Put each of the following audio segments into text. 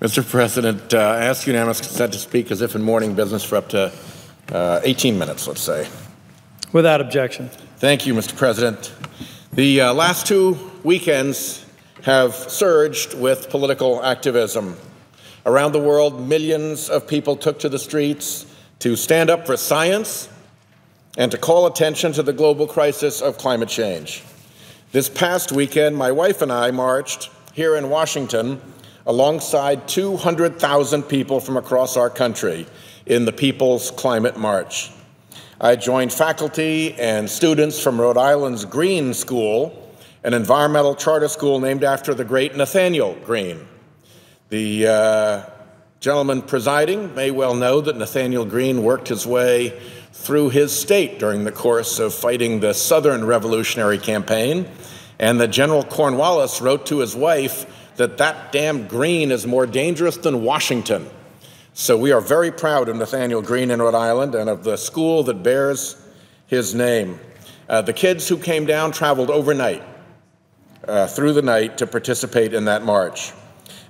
Mr. President, I ask unanimous consent to speak as if in morning business for up to 18 minutes, let's say. Without objection. Thank you, Mr. President. The last 2 weekends have surged with political activism. Around the world, millions of people took to the streets to stand up for science and to call attention to the global crisis of climate change. This past weekend, my wife and I marched here in Washington alongside 200,000 people from across our country in the People's Climate March. I joined faculty and students from Rhode Island's Green School, an environmental charter school named after the great Nathaniel Green. The gentleman presiding may well know that Nathaniel Green worked his way through his state during the course of fighting the Southern Revolutionary Campaign, and that General Cornwallis wrote to his wife that damn Green is more dangerous than Washington. So we are very proud of Nathaniel Green in Rhode Island and of the school that bears his name. The kids who came down traveled overnight, through the night, to participate in that march.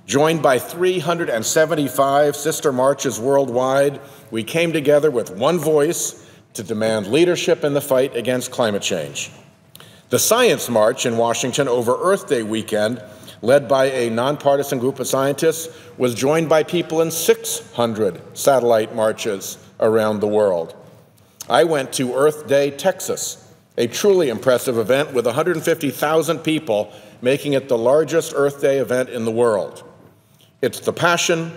Joined by 375 sister marches worldwide, we came together with one voice to demand leadership in the fight against climate change. The Science March in Washington over Earth Day weekend, led by a nonpartisan group of scientists, was joined by people in 600 satellite marches around the world. I went to Earth Day, Texas, a truly impressive event with 150,000 people, making it the largest Earth Day event in the world. It's the passion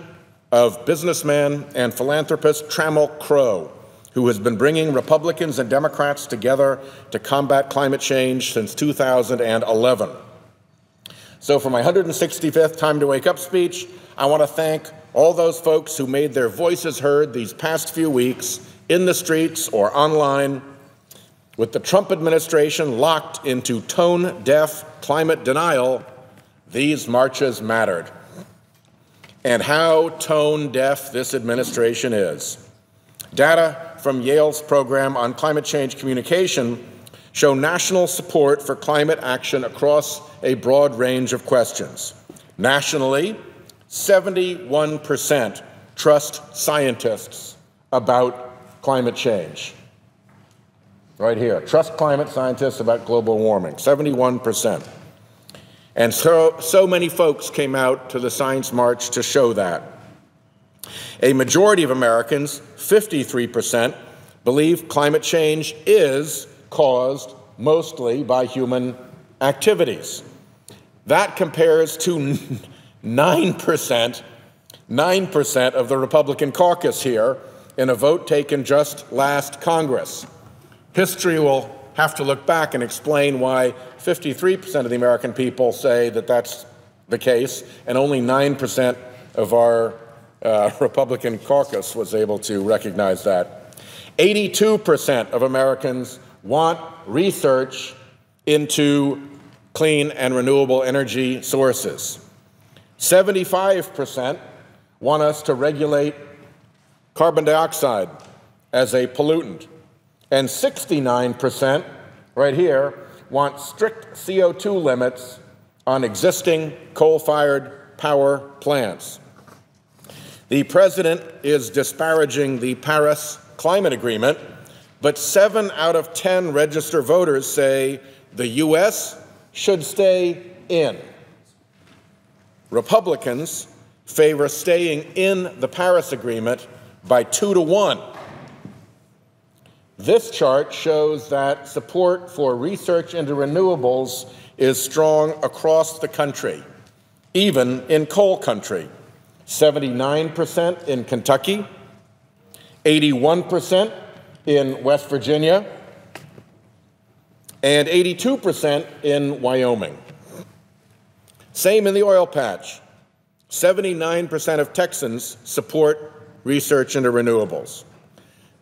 of businessman and philanthropist Trammell Crow, who has been bringing Republicans and Democrats together to combat climate change since 2011. So for my 165th Time to Wake Up speech, I want to thank all those folks who made their voices heard these past few weeks in the streets or online. With the Trump administration locked into tone-deaf climate denial, these marches mattered. And how tone-deaf this administration is. Data from Yale's program on climate change communication show national support for climate action across a broad range of questions. Nationally, 71% trust scientists about climate change. Right here, trust climate scientists about global warming, 71%. And so many folks came out to the Science March to show that. A majority of Americans, 53%, believe climate change is caused mostly by human activities. That compares to 9% of the Republican caucus here in a vote taken just last Congress. History will have to look back and explain why 53% of the American people say that that's the case, and only 9% of our Republican caucus was able to recognize that. 82% of Americans want research into clean and renewable energy sources. 75% want us to regulate carbon dioxide as a pollutant. And 69%, right here, want strict CO2 limits on existing coal-fired power plants. The president is disparaging the Paris Climate Agreement, but 7 out of 10 registered voters say the U.S. should stay in. Republicans favor staying in the Paris Agreement by 2 to 1. This chart shows that support for research into renewables is strong across the country, even in coal country. 79% in Kentucky, 81% in West Virginia, and 82% in Wyoming. Same in the oil patch. 79% of Texans support research into renewables.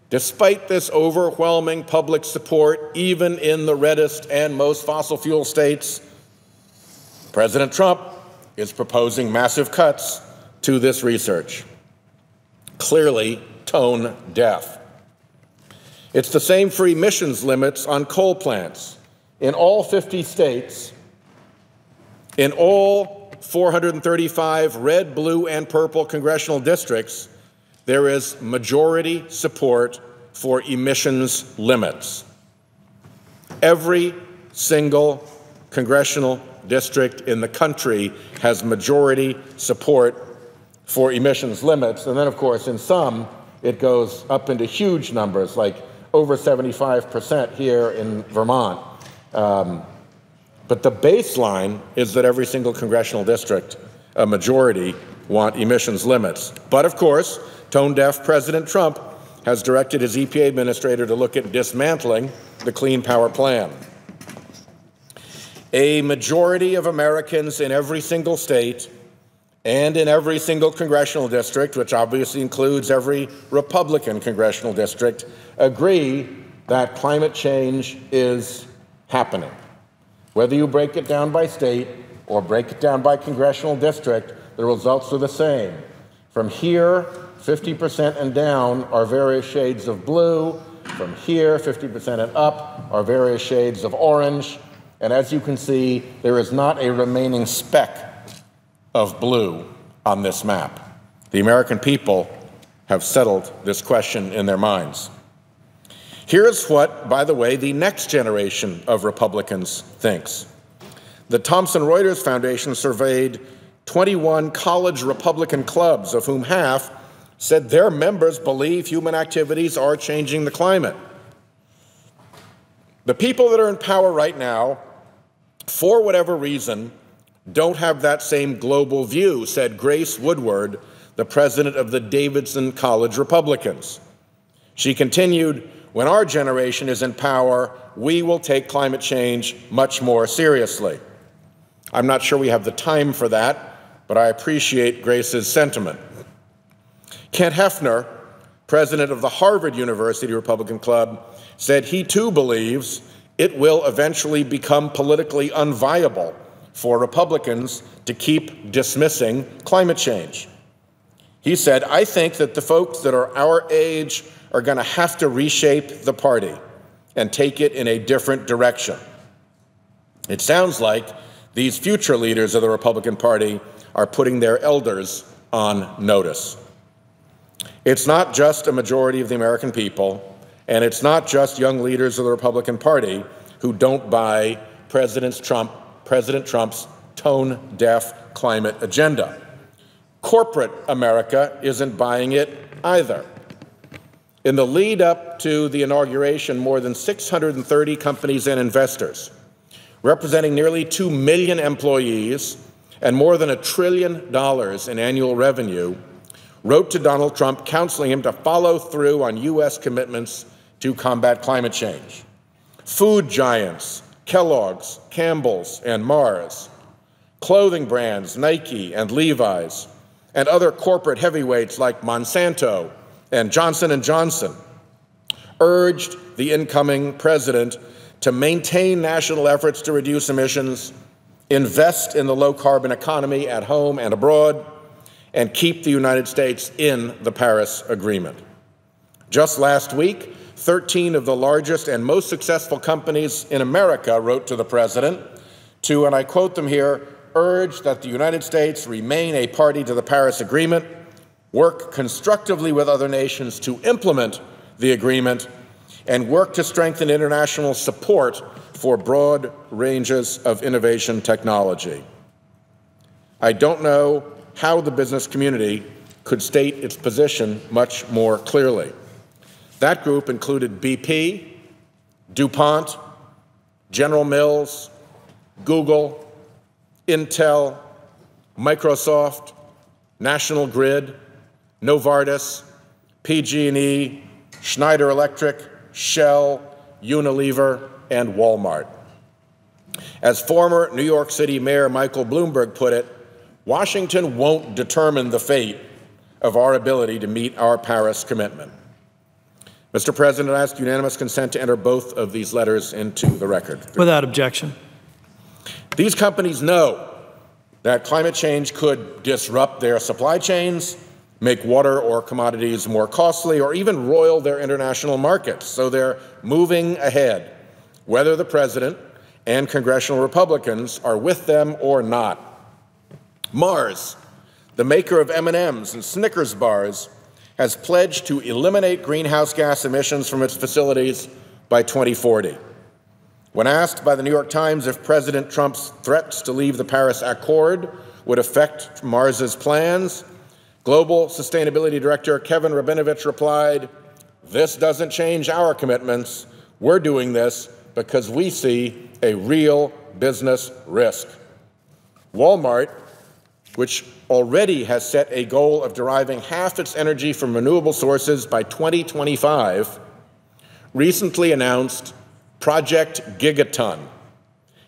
Despite this overwhelming public support, even in the reddest and most fossil fuel states, President Trump is proposing massive cuts to this research. Clearly tone deaf. It's the same for emissions limits on coal plants. In all 50 states, in all 435 red, blue, and purple congressional districts, there is majority support for emissions limits. Every single congressional district in the country has majority support for emissions limits. And then, of course, in some, it goes up into huge numbers, like over 75% here in Vermont. But the baseline is that every single congressional district, a majority, want emissions limits. But, of course, tone-deaf President Trump has directed his EPA administrator to look at dismantling the Clean Power Plan. A majority of Americans in every single state and in every single congressional district, which obviously includes every Republican congressional district, agree that climate change is happening. Whether you break it down by state or break it down by congressional district, the results are the same. From here, 50% and down are various shades of blue. From here, 50% and up are various shades of orange. And as you can see, there is not a remaining speck of blue on this map. The American people have settled this question in their minds. Here's what, by the way, the next generation of Republicans thinks. The Thomson Reuters Foundation surveyed 21 college Republican clubs, of whom half said their members believe human activities are changing the climate. The people that are in power right now, for whatever reason, don't have that same global view, said Grace Woodward, the president of the Davidson College Republicans. She continued, when our generation is in power, we will take climate change much more seriously. I'm not sure we have the time for that, but I appreciate Grace's sentiment. Kent Hefner, president of the Harvard University Republican Club, said he too believes it will eventually become politically unviable for Republicans to keep dismissing climate change. He said, I think that the folks that are our age are going to have to reshape the party and take it in a different direction. It sounds like these future leaders of the Republican Party are putting their elders on notice. It's not just a majority of the American people, and it's not just young leaders of the Republican Party who don't buy President Trump's tone-deaf climate agenda. Corporate America isn't buying it either. In the lead up to the inauguration, more than 630 companies and investors, representing nearly 2 million employees and more than $1 trillion in annual revenue, wrote to Donald Trump counseling him to follow through on U.S. commitments to combat climate change. Food giants, Kellogg's, Campbell's, and Mars, clothing brands, Nike and Levi's, and other corporate heavyweights like Monsanto and Johnson & Johnson, urged the incoming president to maintain national efforts to reduce emissions, invest in the low-carbon economy at home and abroad, and keep the United States in the Paris Agreement. Just last week, 13 of the largest and most successful companies in America wrote to the president to, and I quote them here, urge that the United States remain a party to the Paris Agreement, work constructively with other nations to implement the agreement, and work to strengthen international support for broad ranges of innovation technology. I don't know how the business community could state its position much more clearly. That group included BP, DuPont, General Mills, Google, Intel, Microsoft, National Grid, Novartis, PG&E, Schneider Electric, Shell, Unilever, and Walmart. As former New York City Mayor Michael Bloomberg put it, Washington won't determine the fate of our ability to meet our Paris commitment. Mr. President, I ask unanimous consent to enter both of these letters into the record. Without objection. These companies know that climate change could disrupt their supply chains, make water or commodities more costly, or even roil their international markets. So they're moving ahead, whether the president and congressional Republicans are with them or not. Mars, the maker of M&Ms and Snickers bars, has pledged to eliminate greenhouse gas emissions from its facilities by 2040. When asked by the New York Times if President Trump's threats to leave the Paris Accord would affect Mars's plans, Global Sustainability Director Kevin Rabinovich replied, "This doesn't change our commitments. We're doing this because we see a real business risk." Walmart, which already has set a goal of deriving half its energy from renewable sources by 2025, recently announced Project Gigaton,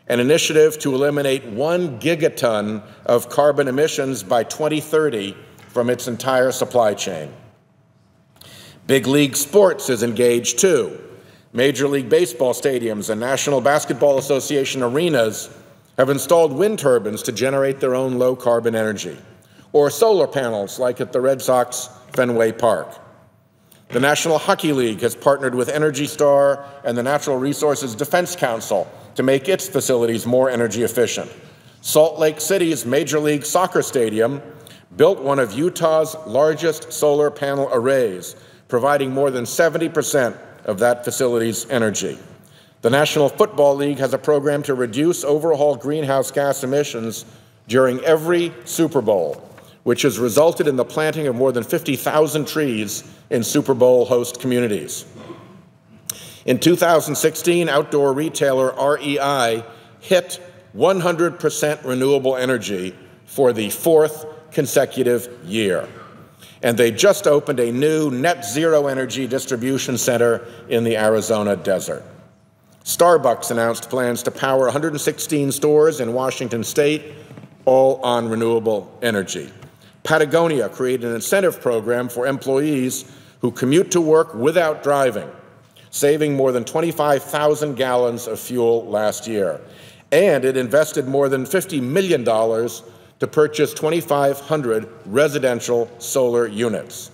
an initiative to eliminate 1 gigaton of carbon emissions by 2030 from its entire supply chain. Big League Sports is engaged too. Major League Baseball stadiums and National Basketball Association arenas have installed wind turbines to generate their own low-carbon energy, or solar panels like at the Red Sox Fenway Park. The National Hockey League has partnered with Energy Star and the Natural Resources Defense Council to make its facilities more energy efficient. Salt Lake City's Major League Soccer Stadium built one of Utah's largest solar panel arrays, providing more than 70% of that facility's energy. The National Football League has a program to reduce overall greenhouse gas emissions during every Super Bowl, which has resulted in the planting of more than 50,000 trees in Super Bowl host communities. In 2016, outdoor retailer REI hit 100% renewable energy for the 4th consecutive year. And they just opened a new net zero energy distribution center in the Arizona desert. Starbucks announced plans to power 116 stores in Washington state, all on renewable energy. Patagonia created an incentive program for employees who commute to work without driving, saving more than 25,000 gallons of fuel last year. And it invested more than $50 million to purchase 2,500 residential solar units.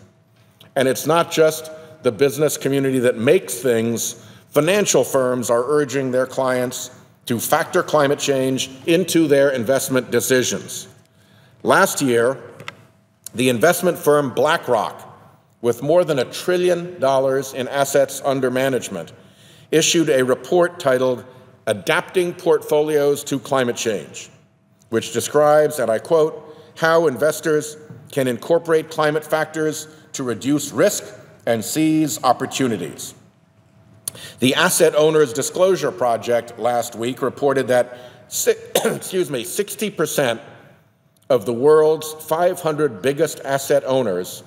And it's not just the business community that makes things. Financial firms are urging their clients to factor climate change into their investment decisions. Last year, the investment firm BlackRock, with more than $1 trillion in assets under management, issued a report titled Adapting Portfolios to Climate Change, which describes, and I quote, how investors can incorporate climate factors to reduce risk and seize opportunities. The Asset Owners Disclosure Project last week reported that 60% of the world's 500 biggest asset owners,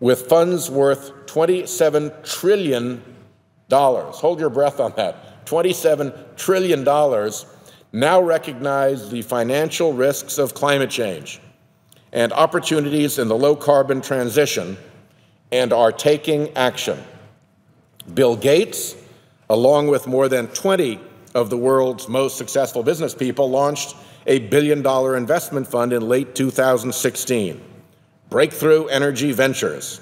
with funds worth $27 trillion, hold your breath on that, $27 trillion, now recognize the financial risks of climate change and opportunities in the low-carbon transition and are taking action. Bill Gates, along with more than 20 of the world's most successful business people, launched a $1 billion investment fund in late 2016, Breakthrough Energy Ventures,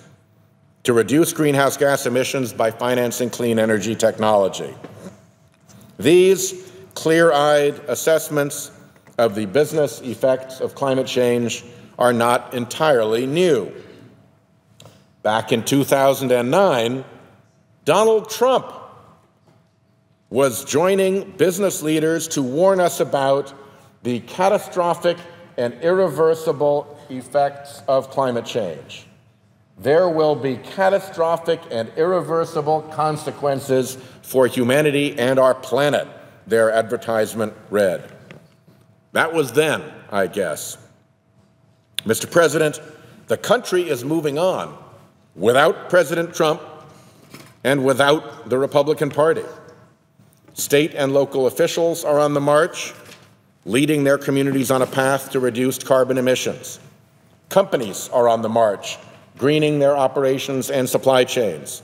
to reduce greenhouse gas emissions by financing clean energy technology. These clear-eyed assessments of the business effects of climate change are not entirely new. Back in 2009, Donald Trump was joining business leaders to warn us about the catastrophic and irreversible effects of climate change. There will be catastrophic and irreversible consequences for humanity and our planet, their advertisement read. That was then, I guess. Mr. President, the country is moving on without President Trump and without the Republican Party. State and local officials are on the march, leading their communities on a path to reduced carbon emissions. Companies are on the march, greening their operations and supply chains.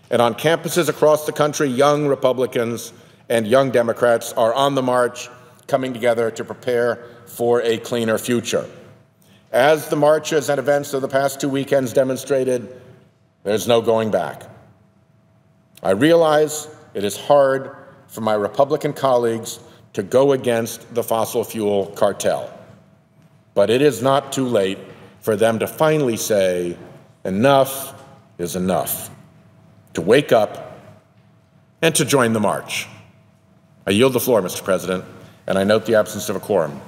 And on campuses across the country, young Republicans and young Democrats are on the march, coming together to prepare for a cleaner future. As the marches and events of the past 2 weekends demonstrated, there's no going back. I realize it is hard for my Republican colleagues to go against the fossil fuel cartel. but it is not too late for them to finally say, enough is enough, to wake up and to join the march. I yield the floor, Mr. President, and I note the absence of a quorum.